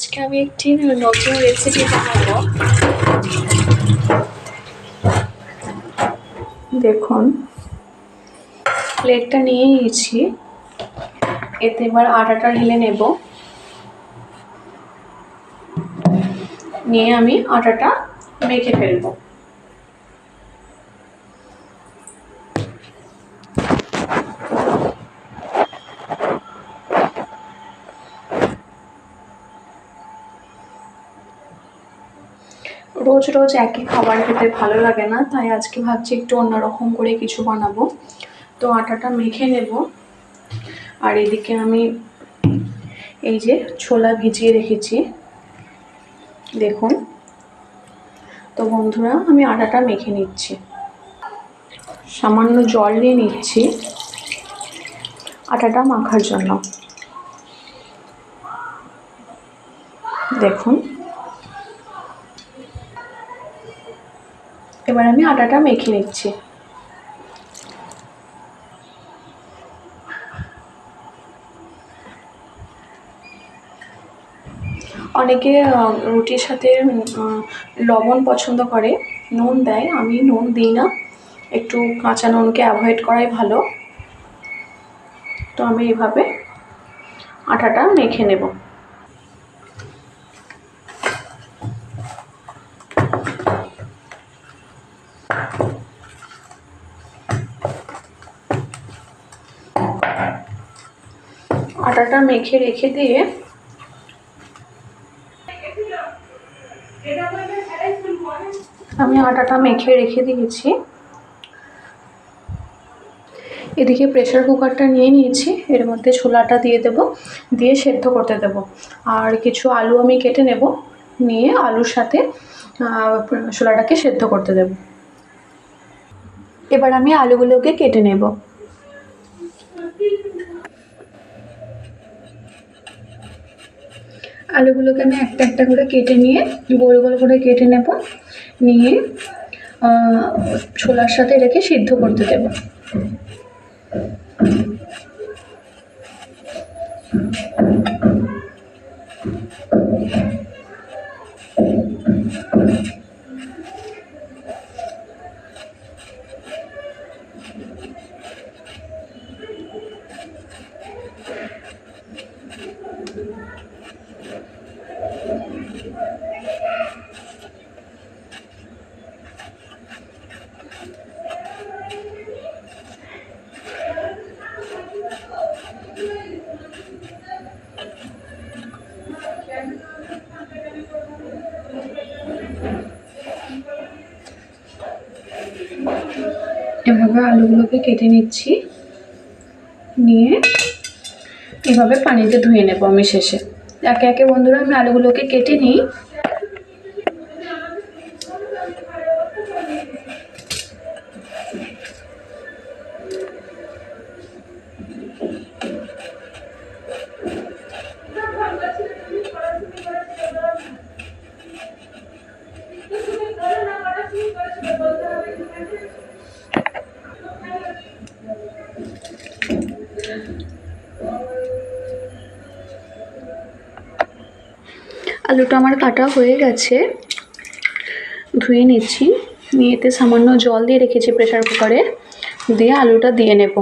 আজকে আমি একটি নতুন রেসিপি বানাবো। দেখুন, প্লেটটা নিয়ে নিয়েছি, এতে এবার আটাটা ঢেলে নেব। নিয়ে আমি আটাটা মেখে ফেলবো। রোজ রোজ একই খাবার খেতে ভালো লাগে না, তাই আজকে ভাবছি একটু অন্যরকম করে কিছু বানাবো। তো আটাটা মেখে নেব। আর এদিকে আমি এই যে ছোলা ভিজিয়ে রেখেছি, দেখুন। তো বন্ধুরা, আমি আটাটা মেখে নিচ্ছি। সামান্য জল নিয়ে নিচ্ছি আটাটা মাখার জন্য। দেখুন, এবার আমি আটাটা মেখে নিচ্ছি। অনেকে রুটির সাথে লবণ পছন্দ করে, নুন দেয়। আমি নুন দিই না, একটু কাঁচা নুনকে অ্যাভয়েড করাই ভালো। তো আমি এভাবে আটাটা মেখে নেব। আটাটা মেখে রেখে দিয়ে আমি আটাটা মেখে রেখে দিয়েছি। এদিকে প্রেসার কুকারটা নিয়ে নিয়েছি, এর মধ্যে ছোলাটা দিয়ে দেব, দিয়ে সেদ্ধ করতে দেব। আর কিছু আলু আমি কেটে নেব, নিয়ে আলুর সাথে ছোলাটাকে সেদ্ধ করতে দেব। এবার আমি আলুগুলোকে কেটে নেব। আলুগুলোকে আমি একটা একটা করে কেটে নিয়ে গোল গোল করে কেটে নেব, নিয়ে ছোলার সাথে রেখে সিদ্ধ করতে দেব। এভাবে আলুগুলোকে কেটে নিচ্ছি, নিয়ে এভাবে পানিতে ধুয়ে নেব আমি শেষে। একে একে বন্ধুরা আমি আলুগুলোকে কেটে নিই। আলুটা আমার কাটা হয়ে গেছে, ধুয়ে নিচ্ছি। নিয়ে এতে সামান্য জল দিয়ে রেখেছি প্রেসার কুকারে, দিয়ে আলুটা দিয়ে নেব।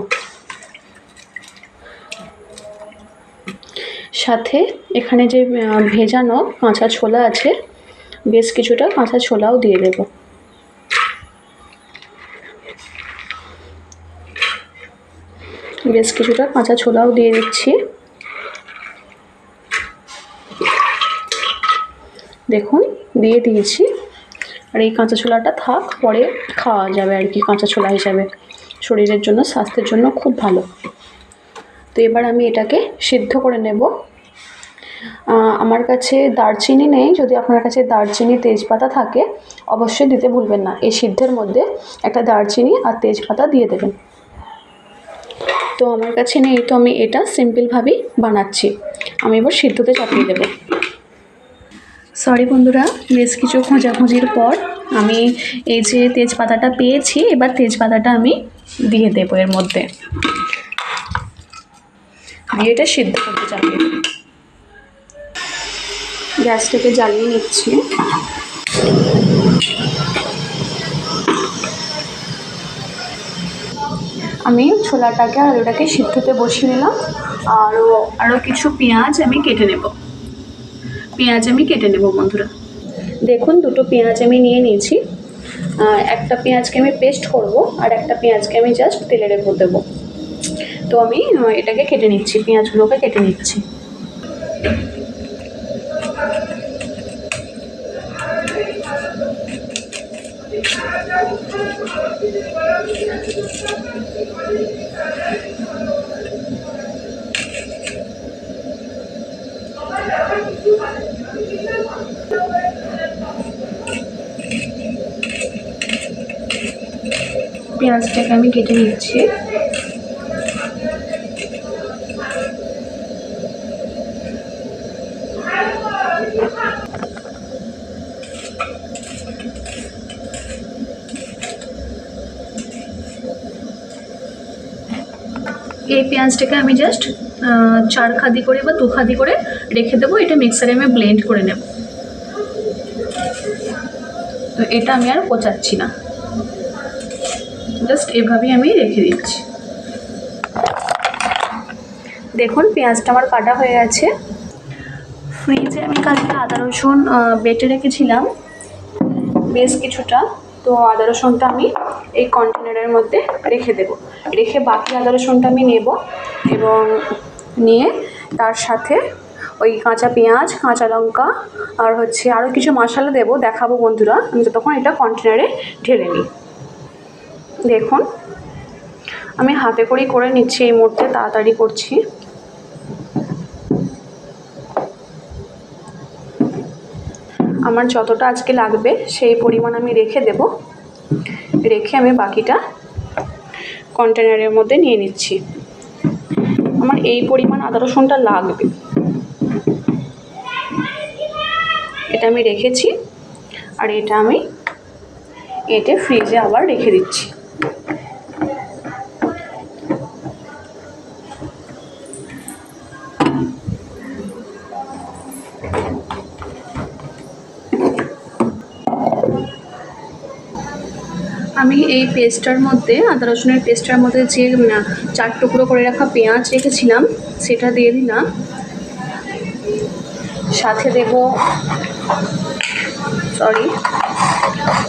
সাথে এখানে যে ভেজানো কাঁচা ছোলা আছে, বেশ কিছুটা কাঁচা ছোলাও দিয়ে দেব। বেশ কিছুটা কাঁচা ছোলাও দিয়ে দিচ্ছি। দেখুন, দিয়ে দিয়েছি। আর এই কাঁচা ছোলাটা থাক, পরে খাওয়া যাবে আর কি। কাঁচা ছোলা হিসাবে শরীরের জন্য, স্বাস্থ্যের জন্য খুব ভালো। তো এবার আমি এটাকে সিদ্ধ করে নেব। আমার কাছে দারচিনি নেই, যদি আপনার কাছে দারচিনি তেজপাতা থাকে অবশ্যই দিতে ভুলবেন না। এই সিদ্ধের মধ্যে একটা দারচিনি আর তেজপাতা দিয়ে দেবেন। তো আমার কাছে নেই, তো আমি এটা সিম্পলভাবেই বানাচ্ছি। আমি এবার সিদ্ধতে চাপিয়ে দেবো। সরি বন্ধুরা, বেশ কিছু খোঁজাখুঁজির পর আমি এই যে তেজপাতাটা পেয়েছি, এবার তেজপাতাটা আমি দিয়ে দেবো এর মধ্যে, দিয়ে এটা সিদ্ধ করতে চাপিয়ে দেবো। গ্যাসটাকে জ্বালিয়ে নিচ্ছি। আমি ছোলাটাকে আর আলুটাকে সিদ্ধতে বসিয়ে নিলাম। আরও কিছু পেঁয়াজ আমি কেটে নেব। বন্ধুরা, দেখুন দুটো পেঁয়াজ আমি নিয়ে নিয়েছি। একটা পেঁয়াজকে আমি পেস্ট করব আর একটা পেঁয়াজকে আমি জাস্ট তেলের উপর দেবো। তো আমি এটাকে কেটে নিচ্ছি, পেঁয়াজগুলোকে কেটে নিচ্ছি। পেঁয়াজটাকে আমি কেটে নিচ্ছি। এই পেঁয়াজটাকে আমি জাস্ট 4 খাদি করে বা 2 খাদি করে রেখে দেবো। এটা মিক্সারে আমি ব্লেন্ড করে নেব। তো এটা আমি আর কোচাচ্ছি না, জাস্ট এভাবেই আমি রেখে দিচ্ছি। দেখুন পেঁয়াজটা আমার কাটা হয়ে গেছে। ফ্রিজে আমি কালকে আদা রসুন বেটে রেখেছিলাম বেশ কিছুটা। তো আদা রসুনটা আমি এই কন্টেনারের মধ্যে রেখে দেব। রেখে বাকি আদা রসুনটা আমি নেব এবং নিয়ে তার সাথে ওই কাঁচা পেঁয়াজ, কাঁচা লঙ্কা আর আরও কিছু মশলা দেবো, দেখাবো বন্ধুরা আমি ততক্ষণ এটা কন্টেনারে ঢেলে নিই। দেখুন আমি হাতে করেই করে নিচ্ছি, এই মুহূর্তে তাড়াতাড়ি করছি। আমার যতটা আজকে লাগবে সেই পরিমাণ আমি রেখে দেব। রেখে আমি বাকিটা কন্টেনারের মধ্যে নিয়ে নিচ্ছি। আমার এই পরিমাণ আদা রসুনটা লাগবে। এটা আমি রেখেছি আর এটা আমি ফ্রিজে আবার রেখে দিচ্ছি। আমি এই পেস্টটার মধ্যে আদা রসুনের পেস্টটার মধ্যে যে 4 টুকরো করে রাখা পেঁয়াজ রেখেছিলাম সেটা দিয়ে দিলাম। সাথে দেব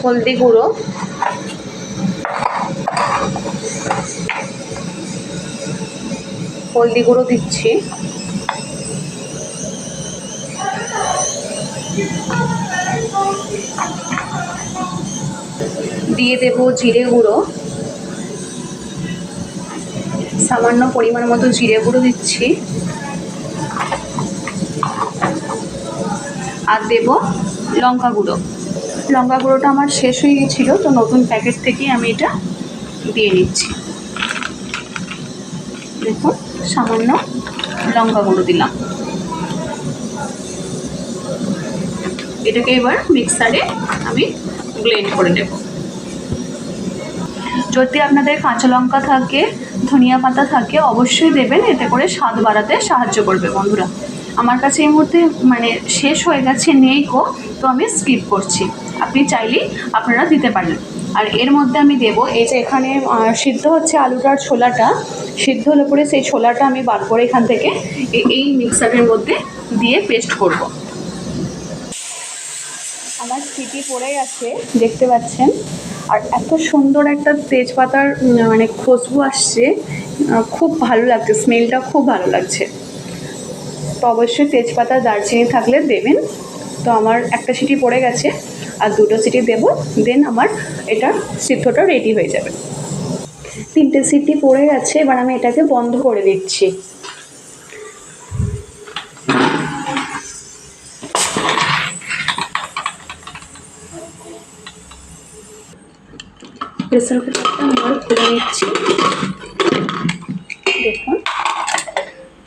হলদি গুঁড়ো, দিচ্ছি। দিয়ে দেব জিরে গুঁড়ো, সামান্য পরিমাণ মতো জিরে গুঁড়ো দিচ্ছি। আর দেব লঙ্কা গুঁড়ো। লঙ্কা গুঁড়োটা আমার শেষ হয়ে গেছিলো, তো নতুন প্যাকেট থেকেই আমি এটা দিয়ে নিচ্ছি। দেখুন সামান্য লঙ্কা গুঁড়ো দিলাম। এটাকে এবার মিক্সারে আমি ব্লেন্ড করে নেব। যদি আপনাদের কাঁচা লঙ্কা থাকে, ধনিয়া পাতা থাকে অবশ্যই দেবেন, এতে করে স্বাদ বাড়াতে সাহায্য করবে বন্ধুরা। আমার কাছে এই মুহূর্তে শেষ হয়ে গেছে, নেই গো, তো আমি স্কিপ করছি। আপনি চাইলেই আপনারা দিতে পারেন। আর এর মধ্যে আমি দেব এই যে এখানে সিদ্ধ হচ্ছে আলুটার ছোলাটা, সিদ্ধ হলে পরে সেই ছোলাটা আমি বার করে এখান থেকে এই মিক্সারের মধ্যে দিয়ে পেস্ট করব। আমার সিটি পড়ে গেছে দেখতে পাচ্ছেন, আর এত সুন্দর একটা তেজপাতার খুশবু আসছে, খুব ভালো লাগছে, স্মেলটা খুব ভালো লাগছে। তো অবশ্যই তেজপাতা দারচিনি থাকলে দেবেন। তো আমার একটা সিটি পড়ে গেছে, আর 2টো সিটি দেব, দেন আমার এটা সিদ্ধটা রেডি হয়ে যাবে। 3টে সিটি পড়ে গেছে, এবার আমি এটাকে বন্ধ করে দিচ্ছি। প্রেসার কুকারটা আবার খুলে নিচ্ছি। দেখুন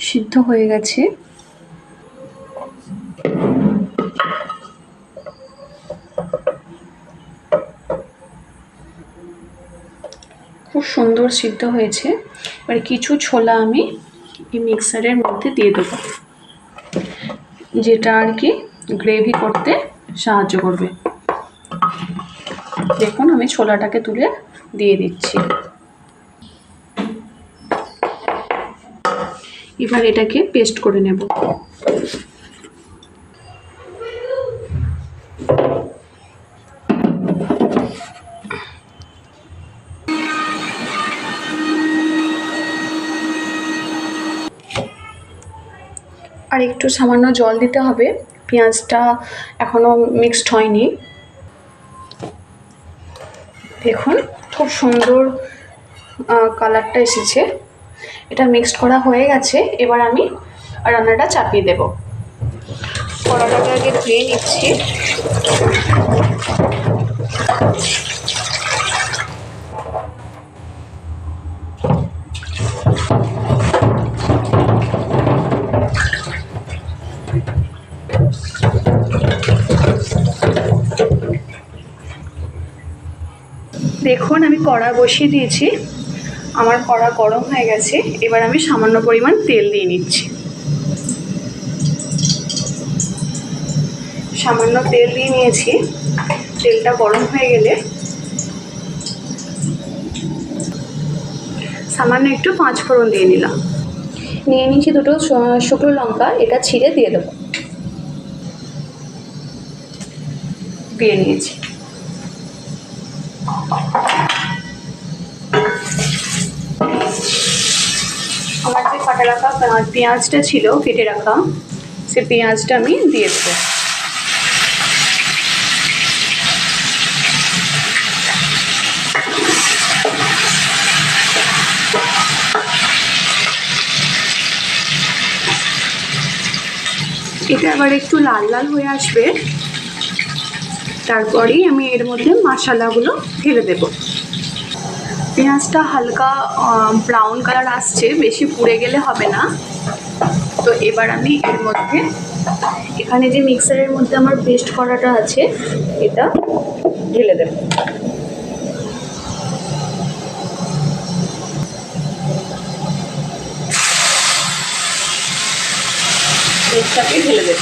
সিদ্ধ হয়ে গেছে। খুব সুন্দর সিদ্ধ হয়েছে। এবার কিছু ছোলা আমি এই মিক্সারের মধ্যে দিয়ে দেবো, যেটা আর কি গ্রেভি করতে সাহায্য করবে। দেখুন আমি ছোলাটাকে তুলে দিয়ে দিচ্ছি। এবার এটাকে পেস্ট করে নেব। আর একটু সামান্য জল দিতে হবে, পেঁয়াজটা এখনো মিক্সড হয়নি। দেখুন খুব সুন্দর কালারটা এসেছে। এটা মিক্সড করা হয়ে গেছে। এবার আমি রান্নাটা চাপিয়ে দেব। কড়াটাকে আগে ধুয়ে নিচ্ছি। দেখুন আমি কড়া বসিয়ে দিয়েছি, আমার কড়া গরম হয়ে গেছে। এবার আমি সামান্য পরিমাণ তেল দিয়ে নিচ্ছি। সামান্য তেল দিয়ে নিয়েছি। তেলটা গরম হয়ে গেলে সামান্য একটু 5 ফোড়ন দিয়ে নিলাম। নিয়ে নিচ্ছি 2টো শুকনো লঙ্কা, এটা ছিঁড়ে দিয়ে দেবো। দিয়ে নিয়েছি। আমার যে কাটা রাখা পেঁয়াজটা ছিল, কেটে রাখা, সে পেঁয়াজটা আমি দিয়ে দেবো। এটা আবার একটু লাল লাল হয়ে আসবে, তারপরেই আমি এর মধ্যে মশলাগুলো ঢেলে দেব। পেঁয়াজটা হালকা ব্রাউন কালার আসছে, বেশি পুড়ে গেলে হবে না। তো এবার আমি এর মধ্যে এখানে যে মিক্সারের মধ্যে আমার পেস্ট করাটা আছে এটা ঢেলে দেব। পেস্টটাকে ঢেলে দেব।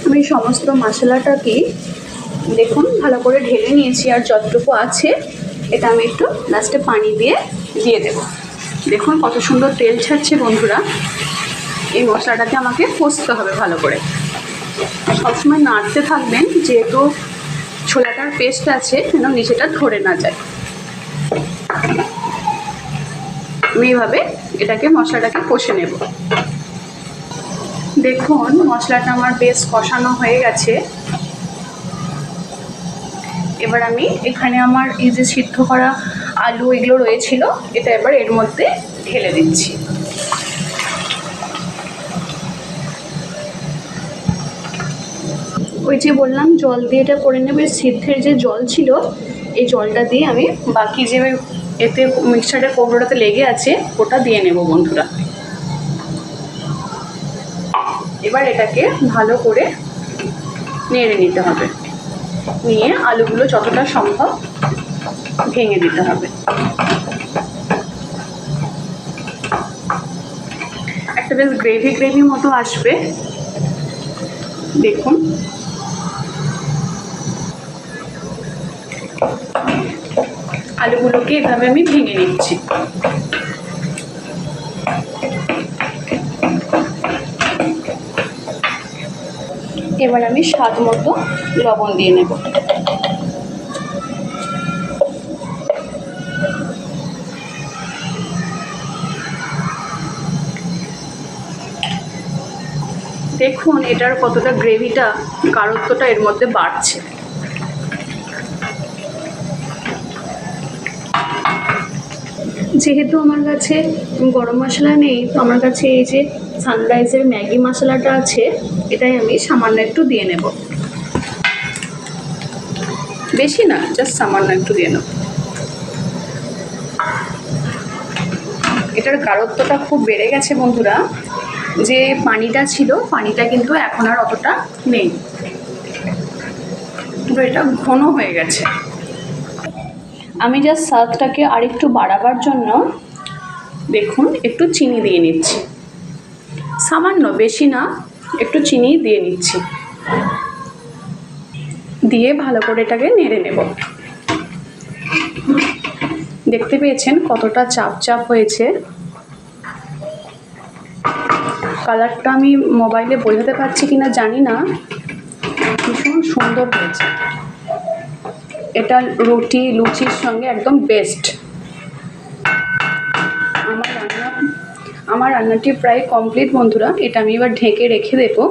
আমি সমস্ত মশলাটাকে দেখুন ভালো করে ঢেলে নিয়েছি, আর যতটুকু আছে এটা আমি একটু লাস্টে পানি দিয়ে দেব। দেখুন কত সুন্দর তেল ছাড়ছে বন্ধুরা। এই মশলাটাকে আমাকে কষতে হবে ভালো করে। সবসময় নাড়তে থাকবেন, যেহেতু ছোলাটার পেস্ট আছে, যেন নিচেটা ধরে না যায়। আমি এইভাবে মশলাটাকে কষে নেব। দেখুন মশলাটা আমার বেশ কষানো হয়ে গেছে। এবার আমি এখানে আমার এই যে সিদ্ধ করা আলু এগুলো রয়েছিল, এটা এবার এর মধ্যে ঢেলে দিচ্ছি। ওই যে বললাম জল দিয়ে এটা করে নেবে, সিদ্ধের যে জল ছিল এই জলটা দিয়ে আমি বাকি যে এতে মিক্সচারের কৌটোটাতে লেগে আছে ওটা দিয়ে নেব বন্ধুরা। এবার এটাকে ভালো করে নেড়ে নিতে হবে, নিয়ে আলুগুলো যতটা সম্ভব ভেঙে দিতে হবে। একটা বেশ গ্রেভি মতো আসবে। দেখুন আলুগুলোকে এভাবে আমি ভেঙে নিচ্ছি। এবার আমি স্বাদ মতো লবণ দিয়ে নেব। দেখুন এটার কতটা গ্রেভিটা, গাঢ়ত্বটা এর মধ্যে বাড়ছে। যেহেতু আমার কাছে গরম মশলা নেই, তো আমার কাছে এই যে সানরাইজের ম্যাগি মশলাটা আছে, এটাই আমি সামান্য একটু দিয়ে নেব। বেশি না, জাস্ট সামান্য একটু দিয়ে নেব। এটার গাঢ়ত্বটা খুব বেড়ে গেছে বন্ধুরা। যে পানিটা ছিল, পানিটা কিন্তু এখন আর অতটা নেই, পুরো এটা ঘন হয়ে গেছে। আমি জাস্ট স্বাদটাকে আরেকটু বাড়াবার জন্য দেখুন একটু চিনি দিয়ে নিচ্ছি, সামান্য, বেশি না, একটু চিনি দিয়ে নিচ্ছি। দিয়ে ভালো করে এটাকে নেড়ে নেব। দেখতে পেয়েছেন কতটা চাপ চাপ হয়েছে। কালারটা আমি মোবাইলে বোঝাতে পারছি কিনা জানি না, ভীষণ সুন্দর হয়েছে। এটা রুটি লুচির সঙ্গে একদম বেস্ট। আমার রান্নাটি প্রায় কমপ্লিট বন্ধুরা। এটা আমি এবার ঢেকে রেখে দেবো।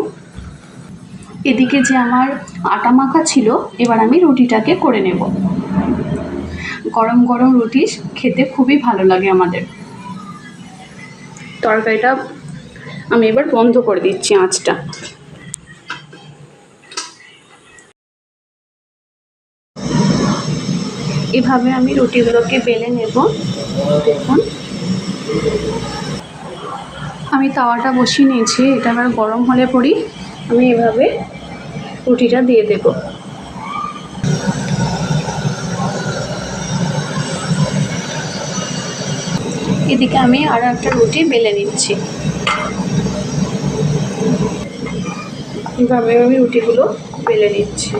এদিকে যে আমার আটা মাখা ছিল, এবার আমি রুটিটাকে করে নেব। গরম গরম রুটি খেতে খুবই ভালো লাগে আমাদের। তরকারিটা আমি এবার বন্ধ করে দিচ্ছি আঁচটা। এভাবে আমি রুটিগুলোকে বেলে নেব। দেখুন আমি তাওয়াটা বসিয়ে নিয়েছি, এটা আবার গরম হলে পরই আমি এভাবে রুটিটা দিয়ে দেব। এদিকে আমি আরও একটা রুটি বেলে নিচ্ছি। এভাবে আমি রুটিগুলো বেলে নিচ্ছি।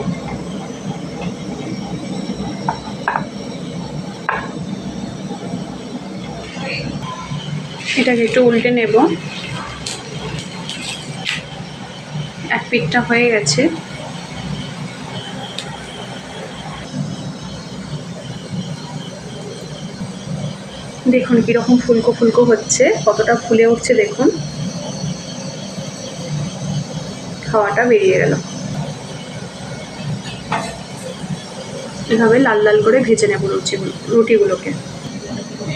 এটাকে একটু উল্টে নেব। এক পিঠটা হয়ে গেছে। দেখুন কীরকম ফুলকো ফুলকো হচ্ছে, কতটা ফুলে উঠছে দেখুন। হাওয়াটা বেরিয়ে গেল। এভাবে লাল লাল করে ভেজে নেব রুটিগুলোকে।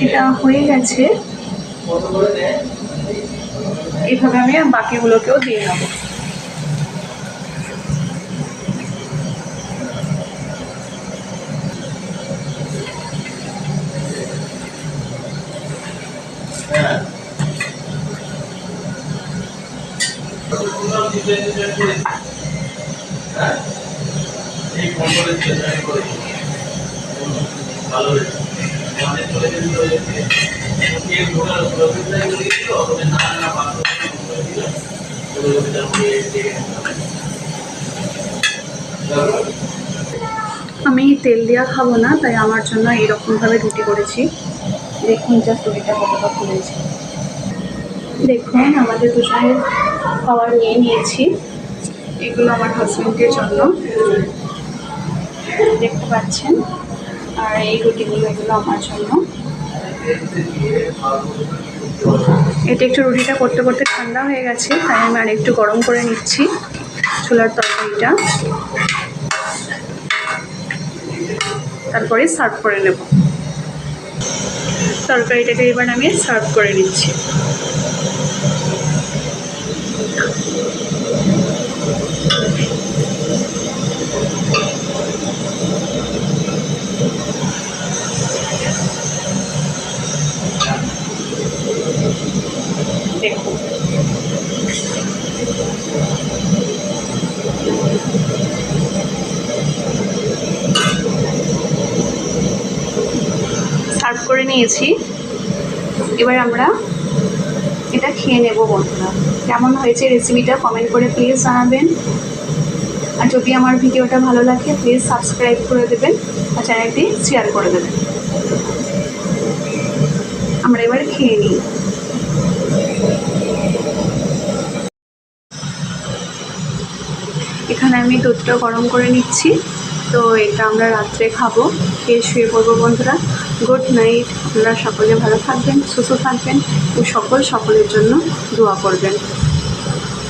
এটা হয়ে গেছে। এইভাবে আমি বাকিগুলোকেও দিয়ে নেব। আমি তেল দেওয়া খাবো না, তাই আমার জন্য এরকমভাবে রুটি করেছি। দেখুন জাস্ট রুটিটা কতটা ফুলেছে। দেখুন আমাদের দুজনের খাবার নিয়ে নিয়েছি। এগুলো আমার হাজব্যান্ডের জন্য, দেখতে পাচ্ছেন। আর এই রুটিগুলো এগুলো আমার জন্য। এটা একটু রুটিটা করতে করতে ঠান্ডা হয়ে গেছে, তাই আমি আর একটু গরম করে নিচ্ছি ছোলার তরকারিটা। তারপরে সার্ভ করে নেব। তরকারিটাকে এবার আমি সার্ভ করে নিচ্ছি। দেখুন সার্ভ করে নিয়েছি। এবার আমরা এটা খেয়ে নেব বন্ধুরা। কেমন হয়েছে রেসিপিটা কমেন্ট করে প্লিজ জানাবেন। আর যদি আমার ভিডিওটা ভালো লাগে প্লিজ সাবস্ক্রাইব করে দেবেন আর চ্যানেলটি শেয়ার করে দেবেন। আমরা এবার খেয়ে নিই। এখানে আমি দুধটা গরম করে নিচ্ছি। তো এটা আমরা রাত্রে খাবো, খেয়ে শুয়ে পড়বো বন্ধুরা। Good night. আপনারা সকলে ভালো থাকবেন, সুস্থ থাকবেন এবং সকলের জন্য দোয়া করবেন।